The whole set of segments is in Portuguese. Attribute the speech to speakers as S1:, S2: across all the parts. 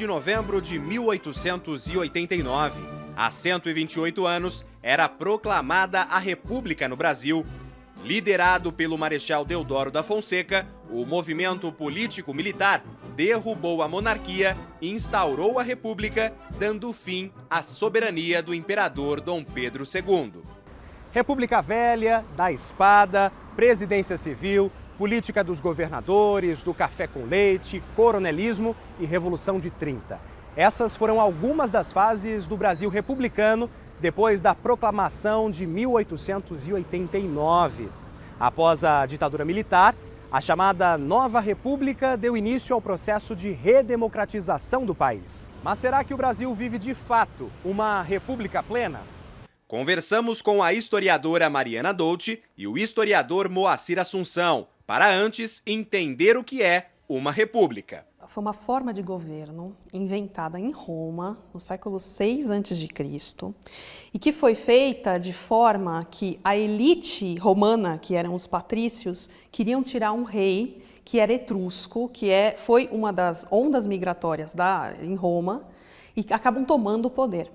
S1: novembro de 1889, há 128 anos, era proclamada a República no Brasil. Liderado pelo Marechal Deodoro da Fonseca, o movimento político-militar derrubou a monarquia e instaurou a República, dando fim à soberania do imperador Dom Pedro II.
S2: República Velha, da espada, presidência civil, política dos governadores, do café com leite, coronelismo e Revolução de 30. Essas foram algumas das fases do Brasil republicano depois da proclamação de 1889. Após a ditadura militar, a chamada Nova República deu início ao processo de redemocratização do país. Mas será que o Brasil vive de fato uma república plena?
S1: Conversamos com a historiadora Mariana Dolci e o historiador Moacir Assunção, para antes entender o que é uma república.
S3: Foi uma forma de governo inventada em Roma, no século VI a.C., e que foi feita de forma que a elite romana, que eram os patrícios, queriam tirar um rei que era etrusco, foi uma das ondas migratórias em Roma, e acabam tomando o poder.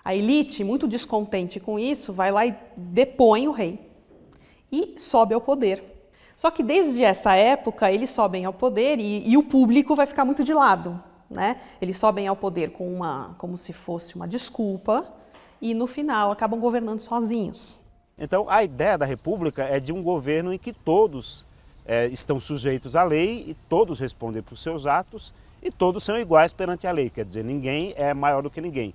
S3: A elite, muito descontente com isso, vai lá e depõe o rei e sobe ao poder. Só que desde essa época eles sobem ao poder e o público vai ficar muito de lado, né? Eles sobem ao poder como se fosse uma desculpa e no final acabam governando sozinhos.
S4: Então a ideia da república é de um governo em que todos estão sujeitos à lei e todos respondem por seus atos e todos são iguais perante a lei, quer dizer, ninguém é maior do que ninguém.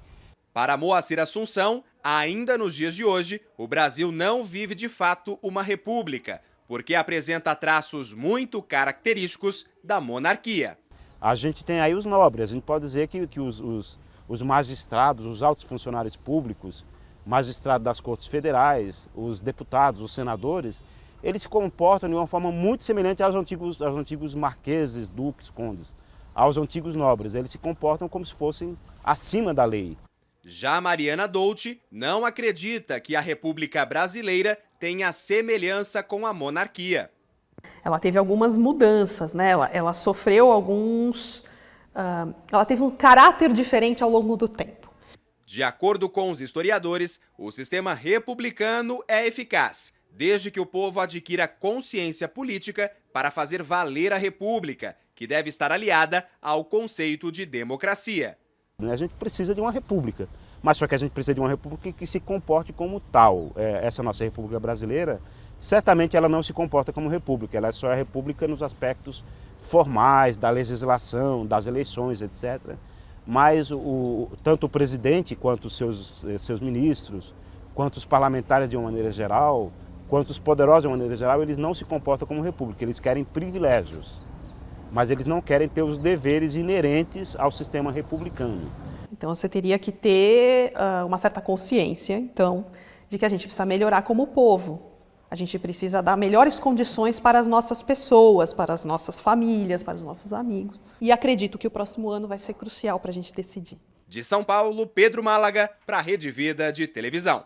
S1: Para Moacir Assunção, ainda nos dias de hoje, o Brasil não vive de fato uma república, porque apresenta traços muito característicos da monarquia.
S4: A gente tem aí os nobres, a gente pode dizer que os magistrados, os altos funcionários públicos, magistrados das cortes federais, os deputados, os senadores, eles se comportam de uma forma muito semelhante aos antigos marqueses, duques, condes, aos antigos nobres. Eles se comportam como se fossem acima da lei.
S1: Já Mariana Dolci não acredita que a República Brasileira tenha semelhança com a monarquia.
S3: Ela teve algumas mudanças, né? Ela sofreu ela teve um caráter diferente ao longo do tempo.
S1: De acordo com os historiadores, o sistema republicano é eficaz, desde que o povo adquira consciência política para fazer valer a República, que deve estar aliada ao conceito de democracia.
S4: A gente precisa de uma república, mas só que a gente precisa de uma república que se comporte como tal. Essa nossa república brasileira, certamente ela não se comporta como república, ela só é república nos aspectos formais, da legislação, das eleições, etc. Mas tanto o presidente quanto os seus ministros, quanto os parlamentares de uma maneira geral, quanto os poderosos de uma maneira geral, eles não se comportam como república, eles querem privilégios. Mas eles não querem ter os deveres inerentes ao sistema republicano.
S3: Então você teria que ter uma certa consciência, então, de que a gente precisa melhorar como povo. A gente precisa dar melhores condições para as nossas pessoas, para as nossas famílias, para os nossos amigos. E acredito que o próximo ano vai ser crucial para a gente decidir.
S1: De São Paulo, Pedro Málaga, para a Rede Vida de Televisão.